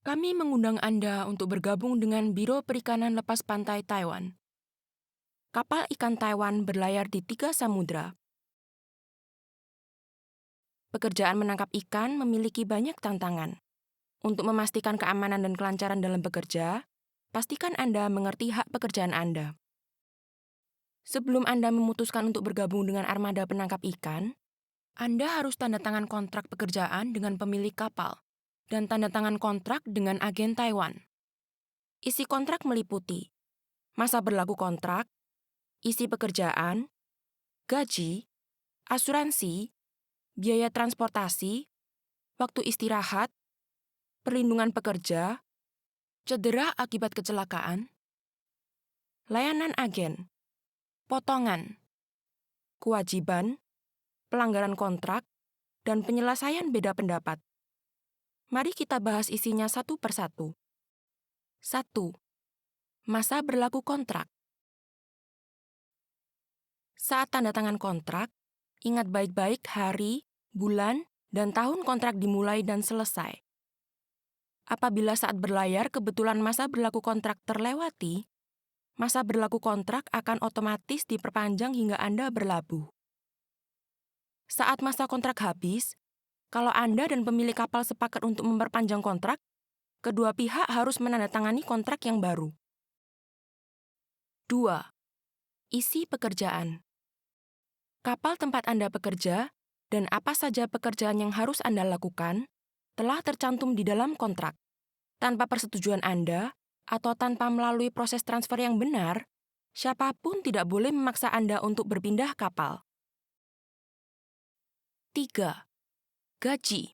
Kami mengundang Anda untuk bergabung dengan Biro Perikanan Lepas Pantai Taiwan. Kapal ikan Taiwan berlayar di 3 samudra. Pekerjaan menangkap ikan memiliki banyak tantangan. Untuk memastikan keamanan dan kelancaran dalam bekerja, pastikan Anda mengerti hak pekerjaan Anda. Sebelum Anda memutuskan untuk bergabung dengan armada penangkap ikan, Anda harus tanda tangan kontrak pekerjaan dengan pemilik kapal dan tanda tangan kontrak dengan agen Taiwan. Isi kontrak meliputi masa berlaku kontrak, isi pekerjaan, gaji, asuransi, biaya transportasi, waktu istirahat, perlindungan pekerja, cedera akibat kecelakaan, layanan agen, potongan, kewajiban, pelanggaran kontrak, dan penyelesaian beda pendapat. Mari kita bahas isinya satu persatu. 1. Masa berlaku kontrak. Saat tanda tangan kontrak, ingat baik-baik hari, bulan, dan tahun kontrak dimulai dan selesai. Apabila saat berlayar kebetulan masa berlaku kontrak terlewati, masa berlaku kontrak akan otomatis diperpanjang hingga Anda berlabuh. Saat masa kontrak habis, kalau Anda dan pemilik kapal sepakat untuk memperpanjang kontrak, kedua pihak harus menandatangani kontrak yang baru. 2. Isi pekerjaan. Kapal tempat Anda bekerja dan apa saja pekerjaan yang harus Anda lakukan telah tercantum di dalam kontrak. Tanpa persetujuan Anda atau tanpa melalui proses transfer yang benar, siapapun tidak boleh memaksa Anda untuk berpindah kapal. 3. Gaji.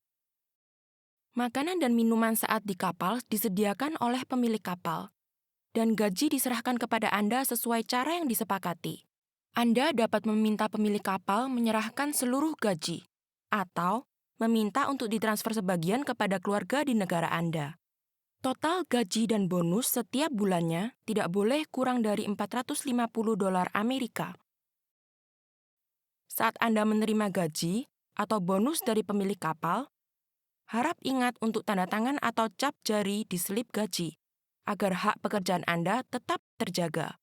Makanan dan minuman saat di kapal disediakan oleh pemilik kapal, dan gaji diserahkan kepada Anda sesuai cara yang disepakati. Anda dapat meminta pemilik kapal menyerahkan seluruh gaji, atau meminta untuk ditransfer sebagian kepada keluarga di negara Anda. Total gaji dan bonus setiap bulannya tidak boleh kurang dari $450 Amerika. Saat Anda menerima gaji atau bonus dari pemilik kapal, harap ingat untuk tanda tangan atau cap jari di selip gaji, agar hak pekerjaan Anda tetap terjaga.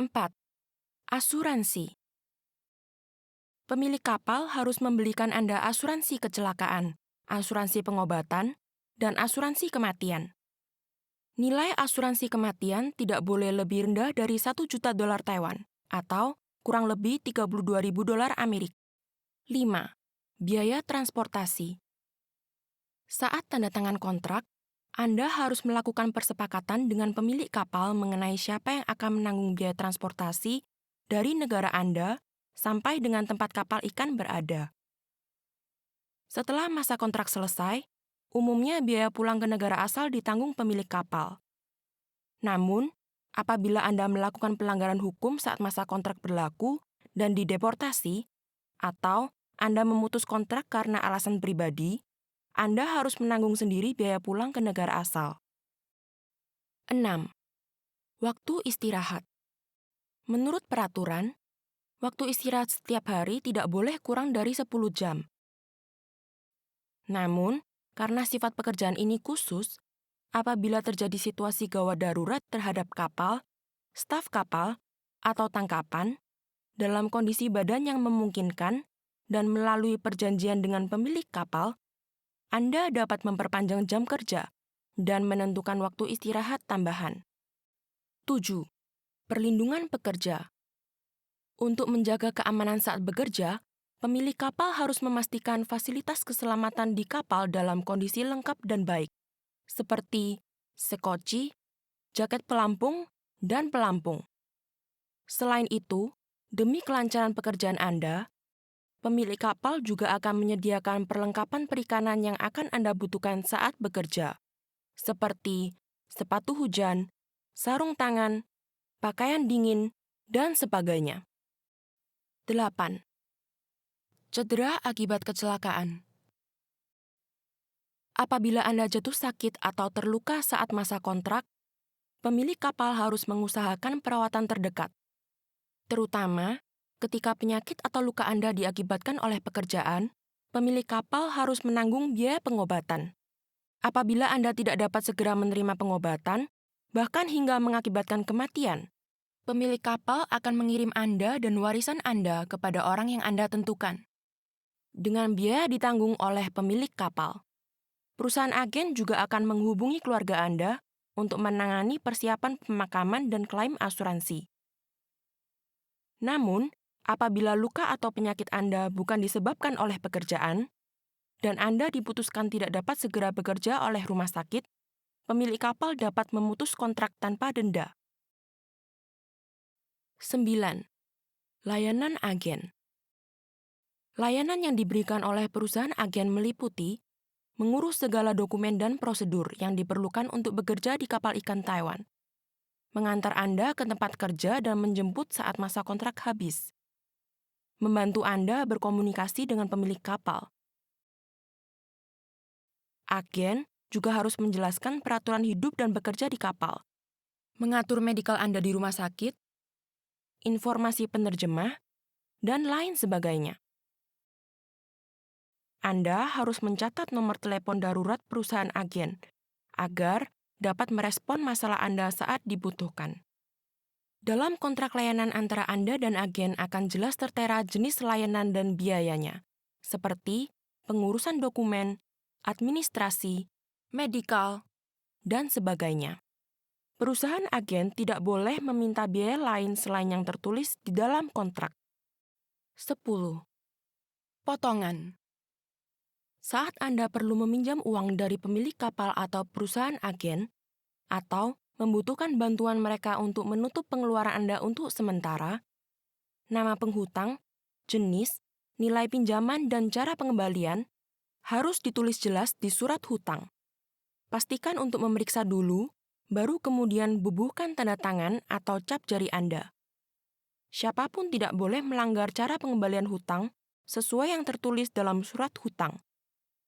4. Asuransi. Pemilik kapal harus membelikan Anda asuransi kecelakaan, asuransi pengobatan, dan asuransi kematian. Nilai asuransi kematian tidak boleh lebih rendah dari $1 juta Taiwan, atau kurang lebih $32.000 Amerika. 5. Biaya transportasi. Saat tanda tangan kontrak, Anda harus melakukan persepakatan dengan pemilik kapal mengenai siapa yang akan menanggung biaya transportasi dari negara Anda sampai dengan tempat kapal ikan berada. Setelah masa kontrak selesai, umumnya biaya pulang ke negara asal ditanggung pemilik kapal. Namun, apabila Anda melakukan pelanggaran hukum saat masa kontrak berlaku dan dideportasi, atau Anda memutus kontrak karena alasan pribadi, Anda harus menanggung sendiri biaya pulang ke negara asal. 6. Waktu istirahat. Menurut peraturan, waktu istirahat setiap hari tidak boleh kurang dari 10 jam. Namun, karena sifat pekerjaan ini khusus, apabila terjadi situasi gawat darurat terhadap kapal, staf kapal, atau tangkapan, dalam kondisi badan yang memungkinkan dan melalui perjanjian dengan pemilik kapal, Anda dapat memperpanjang jam kerja dan menentukan waktu istirahat tambahan. 7. Perlindungan pekerja. Untuk menjaga keamanan saat bekerja, pemilik kapal harus memastikan fasilitas keselamatan di kapal dalam kondisi lengkap dan baik, seperti sekoci, jaket pelampung, dan pelampung. Selain itu, demi kelancaran pekerjaan Anda, pemilik kapal juga akan menyediakan perlengkapan perikanan yang akan Anda butuhkan saat bekerja, seperti sepatu hujan, sarung tangan, pakaian dingin, dan sebagainya. 8. Cedera akibat kecelakaan. Apabila Anda jatuh sakit atau terluka saat masa kontrak, pemilik kapal harus mengusahakan perawatan terdekat, terutama ketika penyakit atau luka Anda diakibatkan oleh pekerjaan. Pemilik kapal harus menanggung biaya pengobatan. Apabila Anda tidak dapat segera menerima pengobatan, bahkan hingga mengakibatkan kematian, pemilik kapal akan mengirim Anda dan warisan Anda kepada orang yang Anda tentukan. Dengan biaya ditanggung oleh pemilik kapal. Perusahaan agen juga akan menghubungi keluarga Anda untuk menangani persiapan pemakaman dan klaim asuransi. Namun, apabila luka atau penyakit Anda bukan disebabkan oleh pekerjaan, dan Anda diputuskan tidak dapat segera bekerja oleh rumah sakit, pemilik kapal dapat memutus kontrak tanpa denda. 9. Layanan agen. Layanan yang diberikan oleh perusahaan agen meliputi mengurus segala dokumen dan prosedur yang diperlukan untuk bekerja di kapal ikan Taiwan, mengantar Anda ke tempat kerja dan menjemput saat masa kontrak habis, membantu Anda berkomunikasi dengan pemilik kapal. Agen juga harus menjelaskan peraturan hidup dan bekerja di kapal, mengatur medikal Anda di rumah sakit, informasi penerjemah, dan lain sebagainya. Anda harus mencatat nomor telepon darurat perusahaan agen agar dapat merespon masalah Anda saat dibutuhkan. Dalam kontrak layanan antara Anda dan agen akan jelas tertera jenis layanan dan biayanya, seperti pengurusan dokumen, administrasi, medikal, dan sebagainya. Perusahaan agen tidak boleh meminta biaya lain selain yang tertulis di dalam kontrak. 10. Potongan. Saat Anda perlu meminjam uang dari pemilik kapal atau perusahaan agen, atau membutuhkan bantuan mereka untuk menutup pengeluaran Anda untuk sementara, nama penghutang, jenis, nilai pinjaman, dan cara pengembalian harus ditulis jelas di surat hutang. Pastikan untuk memeriksa dulu, baru kemudian bubuhkan tanda tangan atau cap jari Anda. Siapapun tidak boleh melanggar cara pengembalian hutang sesuai yang tertulis dalam surat hutang.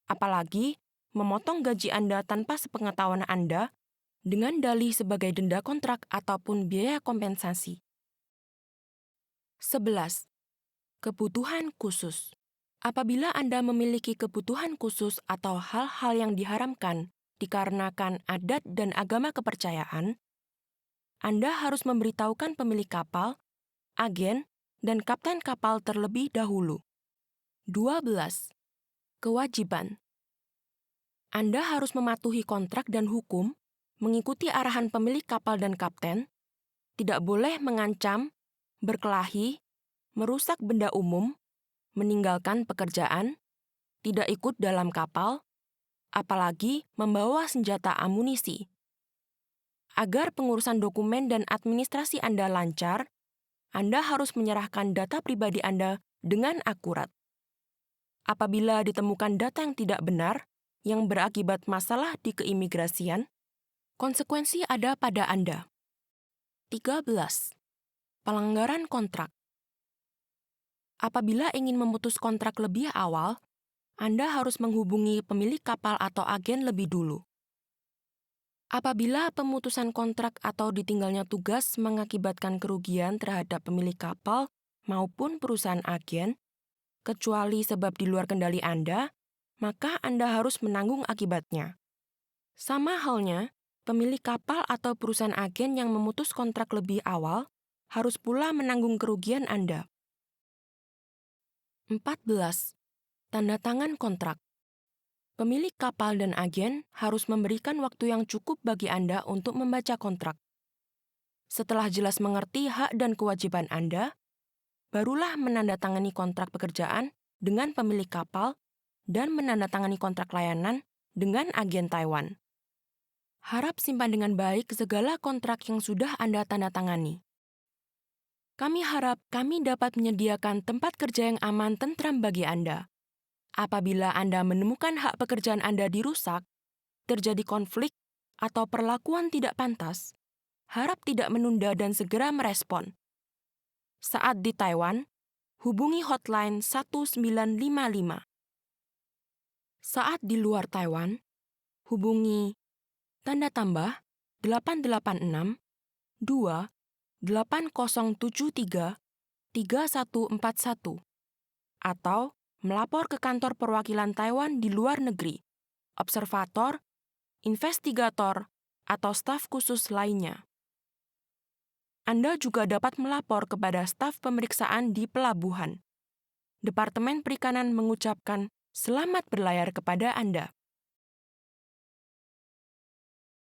Apalagi memotong gaji Anda tanpa sepengetahuan Anda dengan dalih sebagai denda kontrak ataupun biaya kompensasi. 11. Kebutuhan khusus. Apabila Anda memiliki kebutuhan khusus atau hal-hal yang diharamkan dikarenakan adat dan agama kepercayaan, Anda harus memberitahukan pemilik kapal, agen, dan kapten kapal terlebih dahulu. 12. Kewajiban. Anda harus mematuhi kontrak dan hukum, mengikuti arahan pemilik kapal dan kapten, tidak boleh mengancam, berkelahi, merusak benda umum, meninggalkan pekerjaan, tidak ikut dalam kapal, apalagi membawa senjata amunisi. Agar pengurusan dokumen dan administrasi Anda lancar, Anda harus menyerahkan data pribadi Anda dengan akurat. Apabila ditemukan data yang tidak benar, yang berakibat masalah di keimigrasian, konsekuensi ada pada Anda. 13. Pelanggaran kontrak. Apabila ingin memutus kontrak lebih awal, Anda harus menghubungi pemilik kapal atau agen lebih dulu. Apabila pemutusan kontrak atau ditinggalnya tugas mengakibatkan kerugian terhadap pemilik kapal maupun perusahaan agen, kecuali sebab di luar kendali Anda, maka Anda harus menanggung akibatnya. Sama halnya, pemilik kapal atau perusahaan agen yang memutus kontrak lebih awal harus pula menanggung kerugian Anda. 14. Tanda tangan kontrak. Pemilik kapal dan agen harus memberikan waktu yang cukup bagi Anda untuk membaca kontrak. Setelah jelas mengerti hak dan kewajiban Anda, barulah menandatangani kontrak pekerjaan dengan pemilik kapal dan menandatangani kontrak layanan dengan agen Taiwan. Harap simpan dengan baik segala kontrak yang sudah Anda tandatangani. Kami harap kami dapat menyediakan tempat kerja yang aman tentram bagi Anda. Apabila Anda menemukan hak pekerjaan Anda dirusak, terjadi konflik, atau perlakuan tidak pantas, harap tidak menunda dan segera merespon. Saat di Taiwan, hubungi hotline 1955. Saat di luar Taiwan, hubungi tanda tambah 886 2 8073 3141 atau melapor ke kantor perwakilan Taiwan di luar negeri, Observator investigator, atau staf khusus lainnya. Anda juga dapat melapor kepada staf pemeriksaan di pelabuhan. Departemen Perikanan mengucapkan selamat berlayar kepada Anda.